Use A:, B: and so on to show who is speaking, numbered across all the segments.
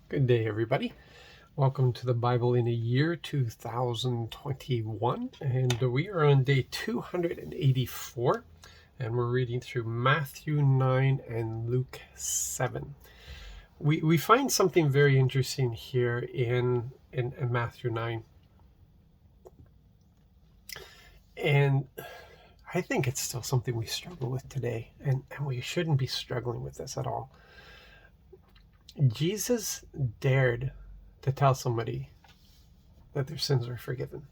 A: Good day, everybody. Welcome to the Bible in a Year 2021, and we are on day 284, and we're reading through Matthew 9 and Luke 7. We find something very interesting here in Matthew 9, and I think it's still something we struggle with today, and we shouldn't be struggling with this at all. Jesus dared to tell somebody that their sins were forgiven.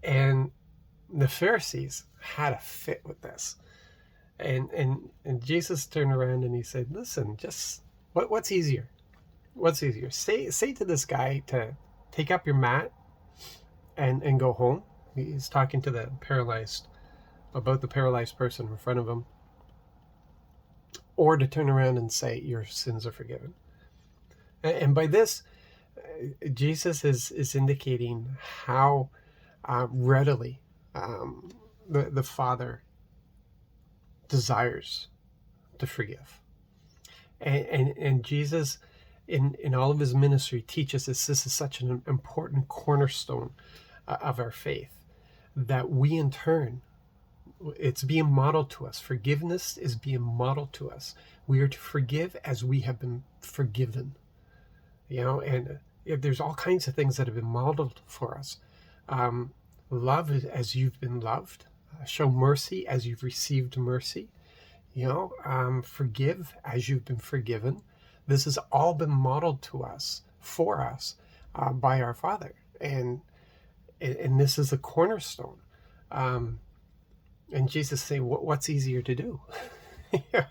A: And the Pharisees had a fit with this. And Jesus turned around and he said, listen, just what's easier? What's easier? Say to this guy to take up your mat and go home. He's talking to the paralyzed, about the paralyzed person in front of him. Or to turn around and say, your sins are forgiven. And by this, Jesus is indicating how readily the Father desires to forgive. And Jesus, in all of his ministry, teaches us this is such an important cornerstone of our faith, that we in turn, it's being modeled to us. Forgiveness is being modeled to us. We are to forgive as we have been forgiven. And there's all kinds of things that have been modeled for us. Love as you've been loved. Show mercy as you've received mercy. Forgive as you've been forgiven. This has all been modeled to us, for us, by our Father. And this is the cornerstone. And Jesus saying, what's easier to do?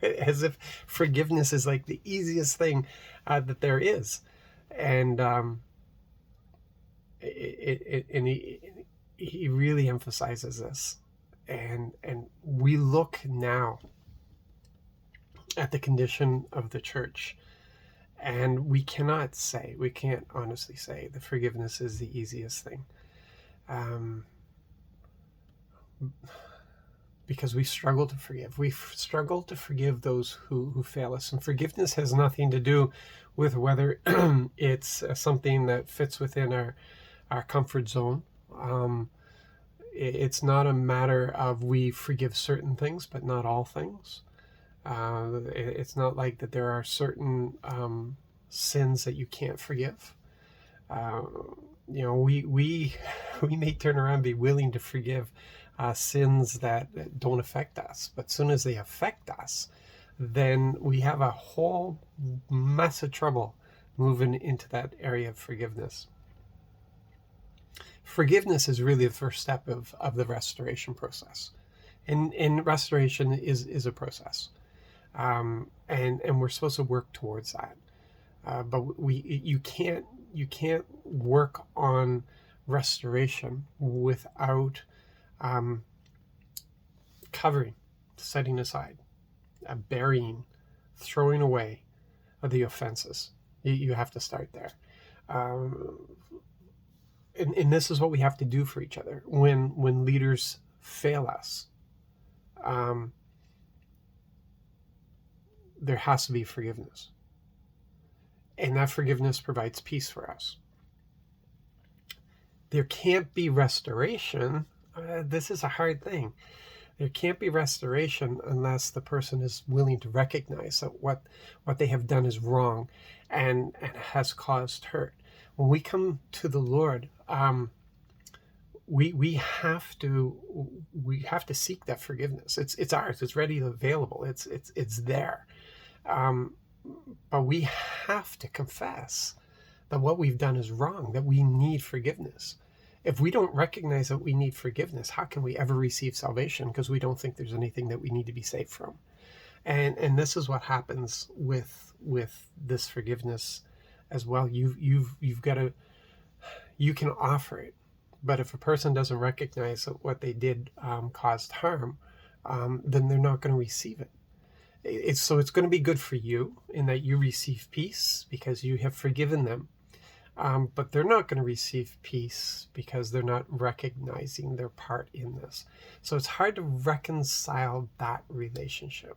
A: As if forgiveness is like the easiest thing that there is. And he really emphasizes this. And we look now at the condition of the church, and we can't honestly say that forgiveness is the easiest thing. Because we struggle to forgive. We struggle to forgive those who fail us. And forgiveness has nothing to do with whether it's something that fits within our comfort zone. It's not a matter of we forgive certain things, but not all things. It's not like that there are certain sins that you can't forgive. We may turn around and be willing to forgive sins that don't affect us, but as soon as they affect us, then we have a whole mess of trouble moving into that area of forgiveness. Forgiveness is really the first step of the restoration process, and restoration is a process, and we're supposed to work towards that. But you can't work on restoration without covering, setting aside, burying, throwing away the offenses. You have to start there. And this is what we have to do for each other when leaders fail us. There has to be forgiveness. And that forgiveness provides peace for us. There can't be restoration. This is a hard thing. There can't be restoration unless the person is willing to recognize that what they have done is wrong and has caused hurt. When we come to the Lord, we have to seek that forgiveness. It's ours. It's ready and available. It's there. But we have to confess that what we've done is wrong, that we need forgiveness. If we don't recognize that we need forgiveness, how can we ever receive salvation? Because we don't think there's anything that we need to be saved from. And this is what happens with this forgiveness as well. You've got to, you can offer it, but if a person doesn't recognize that what they did caused harm, then they're not going to receive it. It's going to be good for you in that you receive peace because you have forgiven them. But they're not going to receive peace because they're not recognizing their part in this. So it's hard to reconcile that relationship.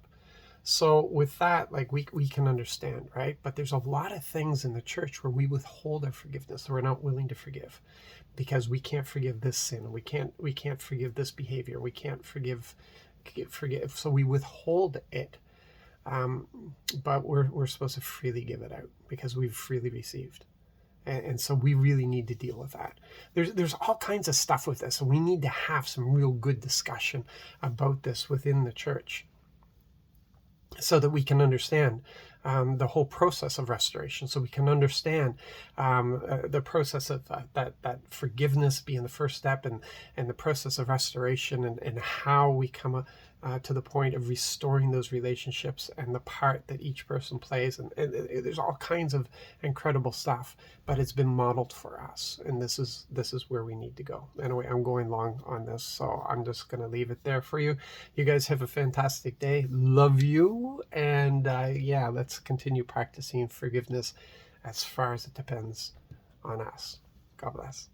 A: So with that, like we can understand, right? But there's a lot of things in the church where we withhold our forgiveness. We're not willing to forgive because we can't forgive this sin. We can't forgive this behavior. We can't forgive. So we withhold it. Um, but we're supposed to freely give it out because we've freely received. And so we really need to deal with that. There's all kinds of stuff with this, and we need to have some real good discussion about this within the church, so that we can understand the whole process of restoration, so we can understand the process of that forgiveness being the first step, and the process of restoration, and how we come to the point of restoring those relationships, and the part that each person plays. And there's all kinds of incredible stuff, but it's been modeled for us, and this is where we need to go. Anyway, I'm going long on this, so I'm just going to leave it there for you. You guys have a fantastic day. Love you. And yeah, let's continue practicing forgiveness as far as it depends on us. God bless.